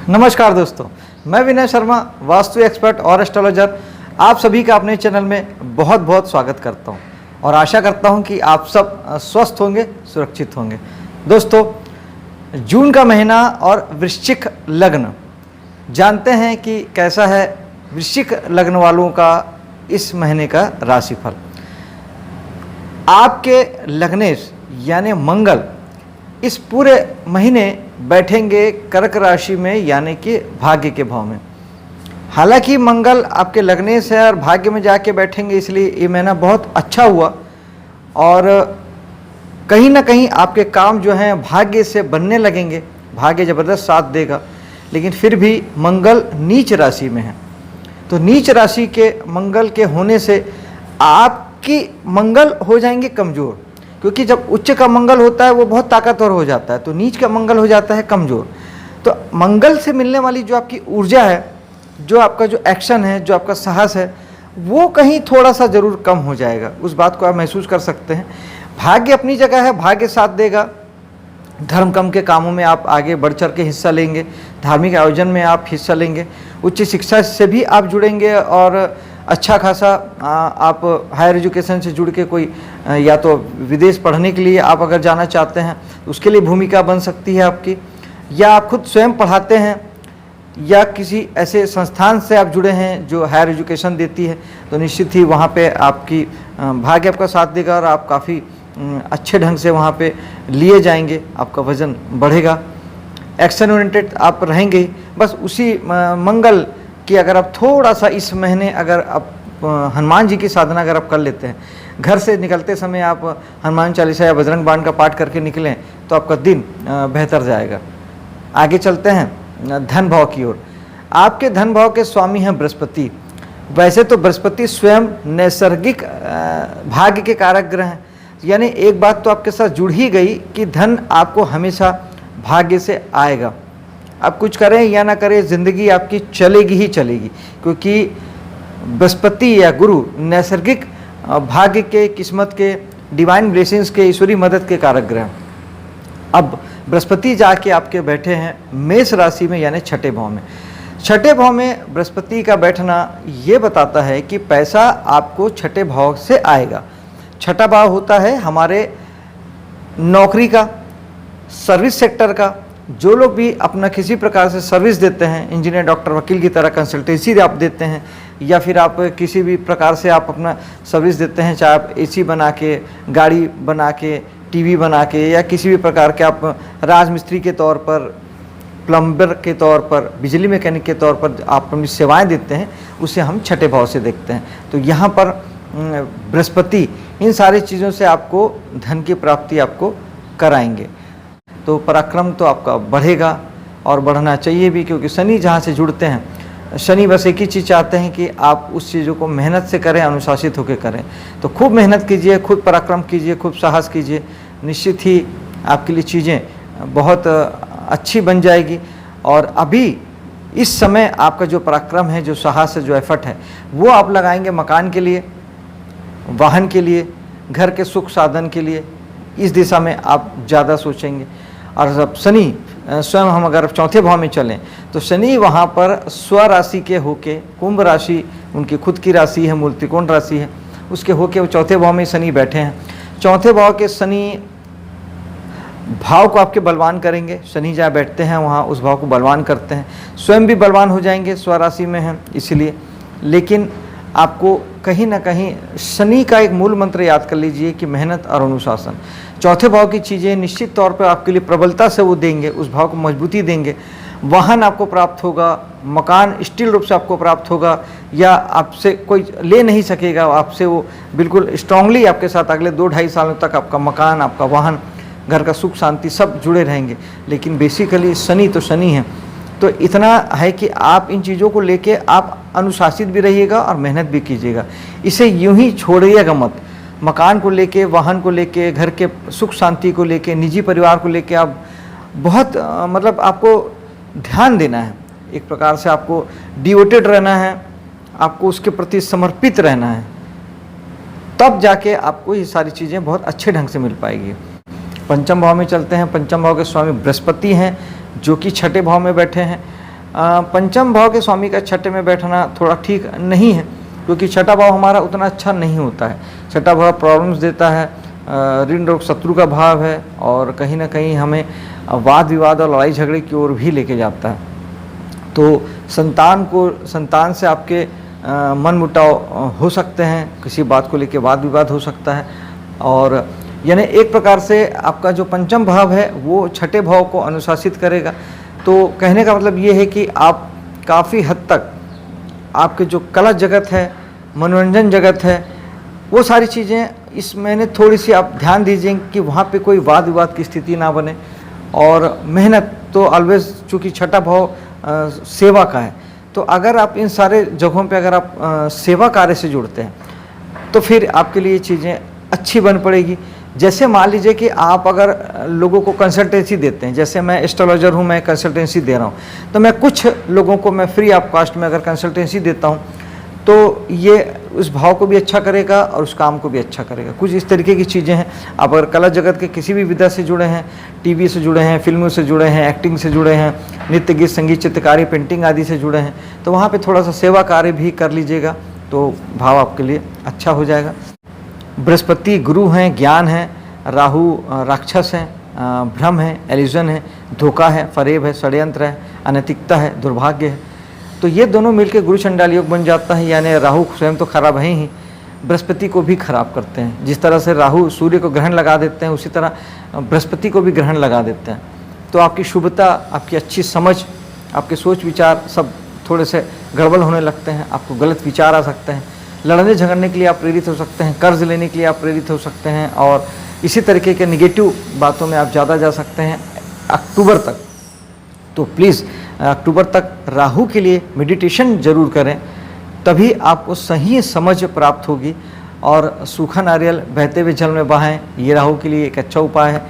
नमस्कार दोस्तों, मैं विनय शर्मा, वास्तु एक्सपर्ट और एस्ट्रोलॉजर, आप सभी का अपने चैनल में बहुत बहुत स्वागत करता हूं और आशा करता हूं कि आप सब स्वस्थ होंगे, सुरक्षित होंगे। दोस्तों, जून का महीना और वृश्चिक लग्न, जानते हैं कि कैसा है वृश्चिक लग्न वालों का इस महीने का राशिफल। आपके लग्नेश यानी मंगल इस पूरे महीने बैठेंगे कर्क राशि में, यानी कि भाग्य के भाव में। हालांकि मंगल आपके लग्नेश है और भाग्य में जाके बैठेंगे, इसलिए ये महीना बहुत अच्छा हुआ और कहीं ना कहीं आपके काम जो हैं भाग्य से बनने लगेंगे, भाग्य ज़बरदस्त साथ देगा। लेकिन फिर भी मंगल नीच राशि में है, तो नीच राशि के मंगल के होने से आपकी मंगल हो जाएंगे कमज़ोर, क्योंकि जब उच्च का मंगल होता है वो बहुत ताकतवर हो जाता है, तो नीच का मंगल हो जाता है कमज़ोर। तो मंगल से मिलने वाली जो आपकी ऊर्जा है, जो आपका जो एक्शन है, जो आपका साहस है, वो कहीं थोड़ा सा ज़रूर कम हो जाएगा। उस बात को आप महसूस कर सकते हैं। भाग्य अपनी जगह है, भाग्य साथ देगा। धर्म कर्म के कामों में आप आगे बढ़ चढ़ के हिस्सा लेंगे, धार्मिक आयोजन में आप हिस्सा लेंगे, उच्च शिक्षा से भी आप जुड़ेंगे और अच्छा खासा आप हायर एजुकेशन से जुड़ के कोई या तो विदेश पढ़ने के लिए आप अगर जाना चाहते हैं तो उसके लिए भूमिका बन सकती है आपकी, या आप खुद स्वयं पढ़ाते हैं या किसी ऐसे संस्थान से आप जुड़े हैं जो हायर एजुकेशन देती है, तो निश्चित ही वहाँ पे आपकी भाग्य आपका साथ देगा और आप काफ़ी अच्छे ढंग से वहाँ पे लिए जाएंगे, आपका वज़न बढ़ेगा, एक्शन ओरिएंटेड आप रहेंगे। बस उसी मंगल कि अगर आप थोड़ा सा इस महीने अगर आप हनुमान जी की साधना अगर आप कर लेते हैं, घर से निकलते समय आप हनुमान चालीसा या बजरंग बाण का पाठ करके निकलें, तो आपका दिन बेहतर जाएगा। आगे चलते हैं धन भाव की ओर। आपके धन भाव के स्वामी हैं बृहस्पति। वैसे तो बृहस्पति स्वयं नैसर्गिक भाग्य के कारक ग्रह हैं, यानी एक बात तो आपके साथ जुड़ ही गई कि धन आपको हमेशा भाग्य से आएगा। आप कुछ करें या ना करें, ज़िंदगी आपकी चलेगी ही चलेगी, क्योंकि बृहस्पति या गुरु नैसर्गिक भाग्य के, किस्मत के, डिवाइन ब्लेसिंग्स के, ईश्वरी मदद के कारक ग्रह। अब बृहस्पति जाके आपके बैठे हैं मेष राशि में, यानी छठे भाव में। छठे भाव में बृहस्पति का बैठना ये बताता है कि पैसा आपको छठे भाव से आएगा। छठा भाव होता है हमारे नौकरी का, सर्विस सेक्टर का। जो लोग भी अपना किसी प्रकार से सर्विस देते हैं, इंजीनियर, डॉक्टर, वकील की तरह कंसल्टेंसी आप देते हैं, या फिर आप किसी भी प्रकार से आप अपना सर्विस देते हैं, चाहे आप एसी बना के, गाड़ी बना के, टीवी बना के, या किसी भी प्रकार के आप राजमिस्त्री के तौर पर, प्लम्बर के तौर पर, बिजली मैकेनिक के तौर पर आप अपनी सेवाएं देते हैं, उसे हम छठे भाव से देखते हैं। तो यहाँ पर बृहस्पति इन सारी चीज़ों से आपको धन की प्राप्ति आपको कराएंगे, तो पराक्रम तो आपका बढ़ेगा और बढ़ना चाहिए भी, क्योंकि शनि जहाँ से जुड़ते हैं, शनि बस एक ही चीज़ चाहते हैं कि आप उस चीज़ों को मेहनत से करें, अनुशासित होकर करें। तो खूब मेहनत कीजिए, खुद पराक्रम कीजिए, खूब साहस कीजिए, निश्चित ही आपके लिए चीज़ें बहुत अच्छी बन जाएगी। और अभी इस समय आपका जो पराक्रम है, जो साहस है, जो एफर्ट है, वो आप लगाएंगे मकान के लिए, वाहन के लिए, घर के सुख साधन के लिए। इस दिशा में आप ज़्यादा सोचेंगे। और जब शनि स्वयं, हम अगर चौथे भाव में चलें, तो शनि वहाँ पर स्वराशि के होके, कुंभ राशि उनकी खुद की राशि है, मूल त्रिकोण राशि है, उसके होके वो चौथे भाव में शनि बैठे हैं। चौथे भाव के शनि भाव को आपके बलवान करेंगे। शनि जहाँ बैठते हैं वहाँ उस भाव को बलवान करते हैं, स्वयं भी बलवान हो जाएंगे, स्वराशि में हैं इसलिए। लेकिन आपको कहीं ना कहीं शनि का एक मूल मंत्र याद कर लीजिए कि मेहनत और अनुशासन। चौथे भाव की चीज़ें निश्चित तौर पर आपके लिए प्रबलता से वो देंगे, उस भाव को मजबूती देंगे। वाहन आपको प्राप्त होगा, मकान स्थिर रूप से आपको प्राप्त होगा, या आपसे कोई ले नहीं सकेगा, आपसे वो बिल्कुल स्ट्रांगली आपके साथ अगले 2-2.5 सालों तक आपका मकान, आपका वाहन, घर का सुख शांति सब जुड़े रहेंगे। लेकिन बेसिकली शनि तो शनि है, तो इतना है कि आप इन चीज़ों को लेके आप अनुशासित भी रहिएगा और मेहनत भी कीजिएगा। इसे यूं ही छोड़िएगा मत। मकान को लेके, वाहन को लेके, घर के सुख शांति को लेके, निजी परिवार को लेके आप बहुत मतलब आपको ध्यान देना है। एक प्रकार से आपको डिवोटेड रहना है, आपको उसके प्रति समर्पित रहना है, तब जाके आपको ये सारी चीज़ें बहुत अच्छे ढंग से मिल पाएगी। पंचम भाव में चलते हैं। पंचम भाव के स्वामी बृहस्पति हैं, जो कि छठे भाव में बैठे हैं। पंचम भाव के स्वामी का छठे में बैठना थोड़ा ठीक नहीं है, क्योंकि छठा भाव हमारा उतना अच्छा नहीं होता है। छठा भाव प्रॉब्लम्स देता है, ऋण रोग शत्रु का भाव है, और कहीं ना कहीं हमें वाद विवाद और लड़ाई झगड़े की ओर भी लेके जाता है। तो संतान से आपके मन मुटाव हो सकते हैं, किसी बात को लेके वाद विवाद हो सकता है। और यानी एक प्रकार से आपका जो पंचम भाव है वो छठे भाव को अनुशासित करेगा। तो कहने का मतलब ये है कि आप काफ़ी हद तक आपके जो कला जगत है, मनोरंजन जगत है, वो सारी चीज़ें इस महीने थोड़ी सी आप ध्यान दीजिए कि वहाँ पे कोई वाद विवाद की स्थिति ना बने। और मेहनत तो ऑलवेज, चूँकि छठा भाव सेवा का है, तो अगर आप इन सारे जगहों पे अगर आप सेवा कार्य से जुड़ते हैं तो फिर आपके लिए चीज़ें अच्छी बन पड़ेगी। जैसे मान लीजिए कि आप अगर लोगों को कंसल्टेंसी देते हैं, जैसे मैं एस्ट्रोलॉजर हूँ, मैं कंसल्टेंसी दे रहा हूँ, तो मैं कुछ लोगों को मैं फ्री ऑफ कॉस्ट में अगर कंसल्टेंसी देता हूँ तो ये उस भाव को भी अच्छा करेगा और उस काम को भी अच्छा करेगा। कुछ इस तरीके की चीज़ें हैं। आप अगर कला जगत के किसी भी विधा से जुड़े हैं, टीवी से जुड़े हैं, फिल्मों से जुड़े हैं, एक्टिंग से जुड़े हैं, नृत्य गीत संगीत चित्रकारी पेंटिंग आदि से जुड़े हैं, तो वहाँ पे थोड़ा सा सेवा कार्य भी कर लीजिएगा, तो भाव आपके लिए अच्छा हो जाएगा। बृहस्पति गुरु हैं, ज्ञान है, राहु राक्षस हैं, भ्रम है, एल्यूजन है, धोखा है, फरेब है, षड्यंत्र है, अनैतिकता है, दुर्भाग्य है। तो ये दोनों मिलकर गुरु चंडाल योग बन जाता है। यानी राहु स्वयं तो खराब है ही, बृहस्पति को भी खराब करते हैं। जिस तरह से राहु सूर्य को ग्रहण लगा देते हैं, उसी तरह बृहस्पति को भी ग्रहण लगा देते हैं। तो आपकी शुभता, आपकी अच्छी समझ, आपके सोच विचार सब थोड़े से गड़बड़ होने लगते हैं, आपको गलत विचार आ सकते हैं, लड़ने झगड़ने के लिए आप प्रेरित हो सकते हैं, कर्ज लेने के लिए आप प्रेरित हो सकते हैं, और इसी तरीके के निगेटिव बातों में आप ज़्यादा जा सकते हैं अक्टूबर तक। तो प्लीज़ अक्टूबर तक राहु के लिए मेडिटेशन जरूर करें, तभी आपको सही समझ प्राप्त होगी। और सूखा नारियल बहते हुए जल में बहाएं, ये राहु के लिए एक अच्छा उपाय है।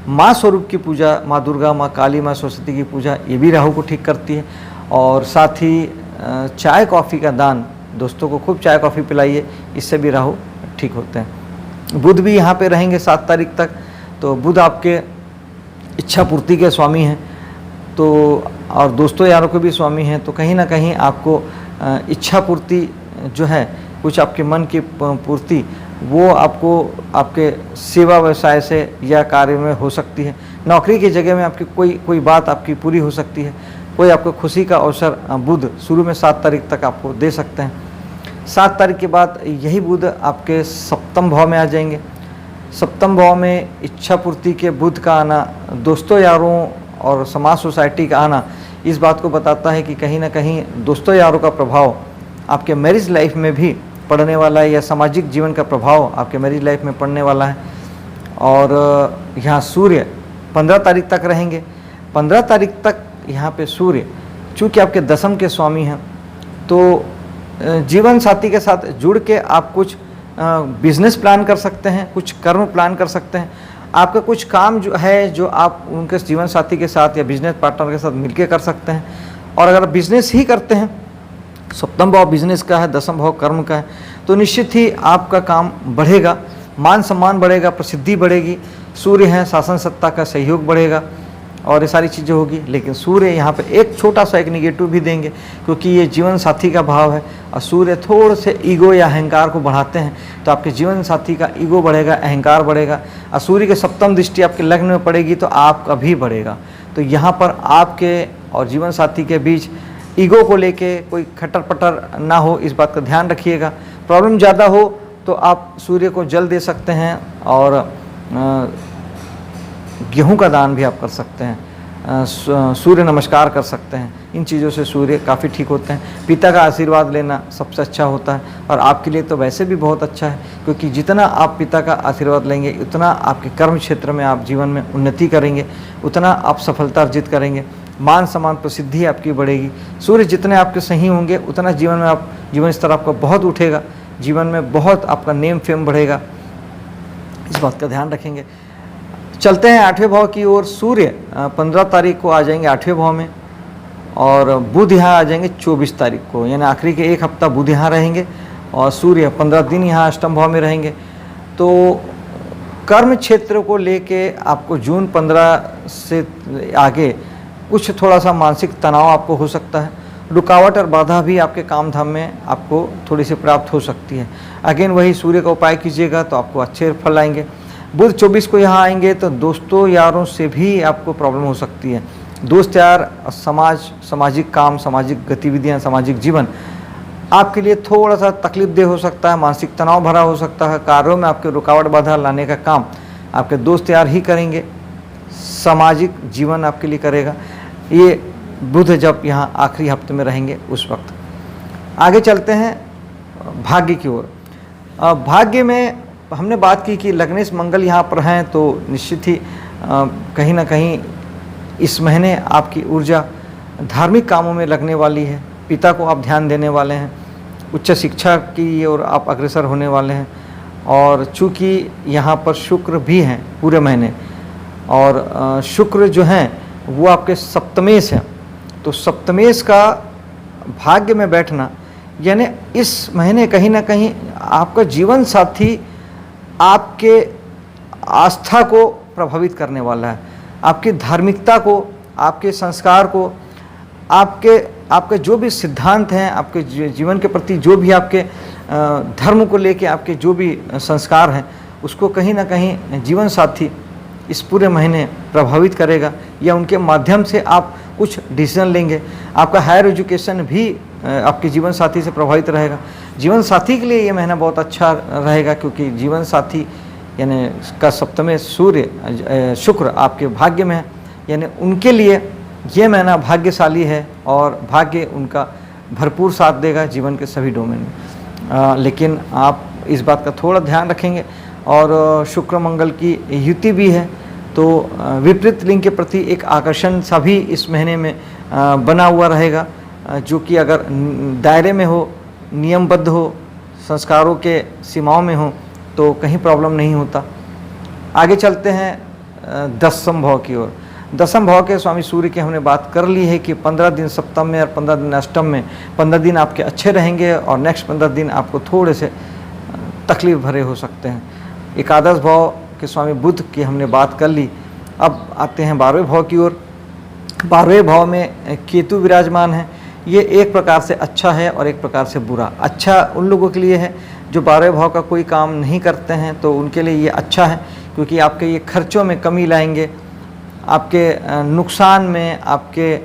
माँ स्वरूप की पूजा, माँ दुर्गा, माँ काली, माँ सरस्वती की पूजा, ये भी राहु को ठीक करती है। और साथ ही चाय कॉफ़ी का दान, दोस्तों को खूब चाय कॉफ़ी पिलाइए, इससे भी राहु ठीक होते हैं। बुध भी यहाँ पे रहेंगे 7 तारीख तक। तो बुध आपके इच्छा पूर्ति के स्वामी हैं, तो और दोस्तों यारों के भी स्वामी हैं। तो कहीं ना कहीं आपको इच्छा पूर्ति जो है, कुछ आपके मन की पूर्ति, वो आपको आपके सेवा व्यवसाय से या कार्य में हो सकती है। नौकरी की जगह में आपकी कोई बात आपकी पूरी हो सकती है। कोई आपको खुशी का अवसर बुध शुरू में 7 तारीख तक आपको दे सकते हैं। 7 तारीख के बाद यही बुध आपके सप्तम भाव में आ जाएंगे। सप्तम भाव में इच्छा पूर्ति के बुध का आना, दोस्तों यारों और समाज सोसाइटी का आना, इस बात को बताता है कि कहीं ना कहीं दोस्तों यारों का प्रभाव आपके मैरिज लाइफ में भी पड़ने वाला है, या सामाजिक जीवन का प्रभाव आपके मैरिज लाइफ में पड़ने वाला है। और यहाँ सूर्य 15 तारीख तक रहेंगे। 15 तारीख तक यहाँ पे सूर्य चूँकि आपके दशम के स्वामी हैं, तो जीवन साथी के साथ जुड़ के आप कुछ बिजनेस प्लान कर सकते हैं, कुछ कर्म प्लान कर सकते हैं। आपका कुछ काम जो है, जो आप उनके जीवन साथी के साथ या बिजनेस पार्टनर के साथ मिलकर कर सकते हैं। और अगर बिजनेस ही करते हैं, सप्तम भाव बिजनेस का है, दशम भाव कर्म का है, तो निश्चित ही आपका काम बढ़ेगा, मान सम्मान बढ़ेगा, प्रसिद्धि बढ़ेगी। सूर्य है, शासन सत्ता का सहयोग बढ़ेगा और ये सारी चीज़ें होगी। लेकिन सूर्य यहाँ पे एक छोटा सा एक निगेटिव भी देंगे, क्योंकि ये जीवन साथी का भाव है और सूर्य थोड़े से ईगो या अहंकार को बढ़ाते हैं। तो आपके जीवन साथी का ईगो बढ़ेगा, अहंकार बढ़ेगा। और सूर्य की सप्तम दृष्टि आपके लग्न में पड़ेगी तो आपका भी बढ़ेगा। तो यहाँ पर आपके और जीवन साथी के बीच ईगो को लेके कोई खटर पटर ना हो, इस बात का ध्यान रखिएगा। प्रॉब्लम ज़्यादा हो तो आप सूर्य को जल दे सकते हैं, और गेहूं का दान भी आप कर सकते हैं, सूर्य नमस्कार कर सकते हैं। इन चीज़ों से सूर्य काफ़ी ठीक होते हैं। पिता का आशीर्वाद लेना सबसे अच्छा होता है, और आपके लिए तो वैसे भी बहुत अच्छा है, क्योंकि जितना आप पिता का आशीर्वाद लेंगे, उतना आपके कर्म क्षेत्र में आप जीवन में उन्नति करेंगे, उतना आप सफलता अर्जित करेंगे, मान सम्मान प्रसिद्धि आपकी बढ़ेगी। सूर्य जितने आपके सही होंगे, उतना जीवन में आप जीवन स्तर आपका बहुत उठेगा, जीवन में बहुत आपका नेम फेम बढ़ेगा। इस बात का ध्यान रखेंगे। चलते हैं 8वें भाव की ओर। सूर्य 15 तारीख को आ जाएंगे 8वें भाव में, और बुध यहाँ आ जाएंगे 24 तारीख को, यानी आखिरी के एक हफ्ता बुध यहाँ रहेंगे और सूर्य 15 दिन यहाँ अष्टम भाव में रहेंगे। तो कर्म क्षेत्र को लेके आपको जून 15 से आगे कुछ थोड़ा सा मानसिक तनाव आपको हो सकता है, रुकावट और बाधा भी आपके काम धाम में आपको थोड़ी सी प्राप्त हो सकती है। अगेन वही सूर्य का उपाय कीजिएगा तो आपको अच्छे फल आएंगे। बुध 24 को यहाँ आएंगे तो दोस्तों यारों से भी आपको प्रॉब्लम हो सकती है। दोस्त यार, सामाजिक काम, सामाजिक गतिविधियाँ, सामाजिक जीवन आपके लिए थोड़ा सा तकलीफदेह हो सकता है, मानसिक तनाव भरा हो सकता है। कार्यों में आपके रुकावट बाधा लाने का काम आपके दोस्त यार ही करेंगे, सामाजिक जीवन आपके लिए करेगा। ये बुध जब यहाँ आखिरी हफ्ते में रहेंगे उस वक्त। आगे चलते हैं भाग्य की ओर। भाग्य में हमने बात की कि लग्नेश मंगल यहाँ पर हैं तो निश्चित ही कहीं ना कहीं इस महीने आपकी ऊर्जा धार्मिक कामों में लगने वाली है। पिता को आप ध्यान देने वाले हैं, उच्च शिक्षा की ओर आप अग्रसर होने वाले हैं। और चूँकि यहाँ पर शुक्र भी हैं पूरे महीने, और शुक्र जो हैं वो आपके सप्तमेश हैं, तो सप्तमेश का भाग्य में बैठना यानी इस महीने कहीं ना कहीं आपका जीवन साथी आपके आस्था को प्रभावित करने वाला है, आपकी धार्मिकता को, आपके संस्कार को, आपके जो भी सिद्धांत हैं, आपके जीवन के प्रति जो भी आपके धर्म को लेके आपके जो भी संस्कार हैं, उसको कहीं ना कहीं जीवन साथी इस पूरे महीने प्रभावित करेगा, या उनके माध्यम से आप कुछ डिसीजन लेंगे। आपका हायर एजुकेशन भी आपके जीवन साथी से प्रभावित रहेगा। जीवन साथी के लिए ये महीना बहुत अच्छा रहेगा, क्योंकि जीवन साथी यानी का सप्तमे सूर्य शुक्र आपके भाग्य में है, यानी उनके लिए ये महीना भाग्यशाली है और भाग्य उनका भरपूर साथ देगा जीवन के सभी डोमेन में। लेकिन आप इस बात का थोड़ा ध्यान रखेंगे। और शुक्र मंगल की युति भी है, तो विपरीत लिंग के प्रति एक आकर्षण सा भी इस महीने में बना हुआ रहेगा, जो कि अगर दायरे में हो, नियमबद्ध हो, संस्कारों के सीमाओं में हो तो कहीं प्रॉब्लम नहीं होता। आगे चलते हैं दसम भाव की ओर। दसम भाव के स्वामी सूर्य की हमने बात कर ली है कि 15 दिन सप्तम में और 15 दिन अष्टम में, 15 दिन आपके अच्छे रहेंगे और नेक्स्ट 15 दिन आपको थोड़े से तकलीफ भरे हो सकते हैं। एकादश भाव के स्वामी बुध की हमने बात कर ली। अब आते हैं 12वें भाव की ओर। 12वें भाव में केतु विराजमान है। ये एक प्रकार से अच्छा है और एक प्रकार से बुरा। अच्छा उन लोगों के लिए है जो 12वें भाव का कोई काम नहीं करते हैं, तो उनके लिए ये अच्छा है, क्योंकि आपके ये खर्चों में कमी लाएंगे, आपके नुकसान में, आपके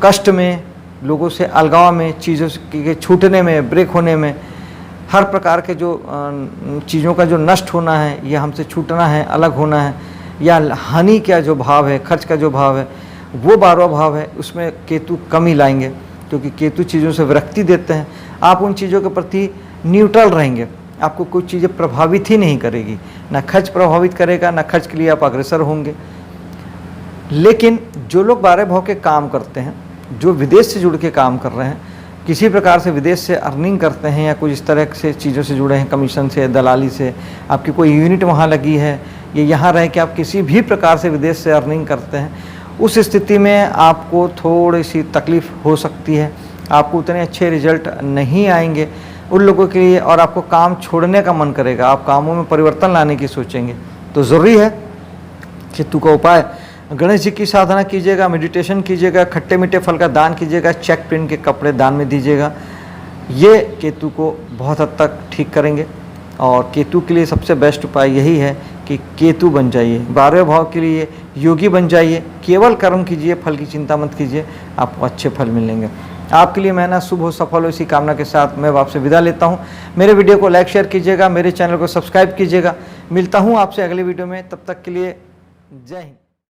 कष्ट में, लोगों से अलगाव में, चीज़ों के छूटने में, ब्रेक होने में, हर प्रकार के जो चीज़ों का जो नष्ट होना है या हमसे छूटना है, अलग होना है, या हानि का जो भाव है, खर्च का जो भाव है, वो 12वां भाव है, उसमें केतु कमी लाएंगे, क्योंकि केतु चीज़ों से विरक्ति देते हैं। आप उन चीज़ों के प्रति न्यूट्रल रहेंगे, आपको कुछ चीज़ें प्रभावित ही नहीं करेगी, ना खर्च प्रभावित करेगा, ना खर्च के लिए आप अग्रसर होंगे। लेकिन जो लोग 12 भाव के काम करते हैं, जो विदेश से जुड़ के काम कर रहे हैं, किसी प्रकार से विदेश से अर्निंग करते हैं या कुछ इस तरह से चीज़ों से जुड़े हैं, कमीशन से, दलाली से, आपकी कोई यूनिट वहाँ लगी है, ये यहाँ रह के आप किसी भी प्रकार से विदेश से अर्निंग करते हैं, उस स्थिति में आपको थोड़ी सी तकलीफ़ हो सकती है, आपको उतने अच्छे रिजल्ट नहीं आएंगे उन लोगों के लिए, और आपको काम छोड़ने का मन करेगा, आप कामों में परिवर्तन लाने की सोचेंगे। तो ज़रूरी है केतु का उपाय, गणेश जी की साधना कीजिएगा, मेडिटेशन कीजिएगा, खट्टे मीठे फल का दान कीजिएगा, चेक प्रिंट के कपड़े दान में दीजिएगा। ये केतु को बहुत हद तक ठीक करेंगे। और केतु के लिए सबसे बेस्ट उपाय यही है कि केतु बन जाइए, 12वें भाव के लिए योगी बन जाइए, केवल कर्म कीजिए, फल की चिंता मत कीजिए, आपको अच्छे फल मिलेंगे। आपके लिए महीना शुभ हो, सफल हो, इसी कामना के साथ मैं आपसे विदा लेता हूँ। मेरे वीडियो को लाइक शेयर कीजिएगा, मेरे चैनल को सब्सक्राइब कीजिएगा। मिलता हूँ आपसे अगले वीडियो में, तब तक के लिए जय हिंद।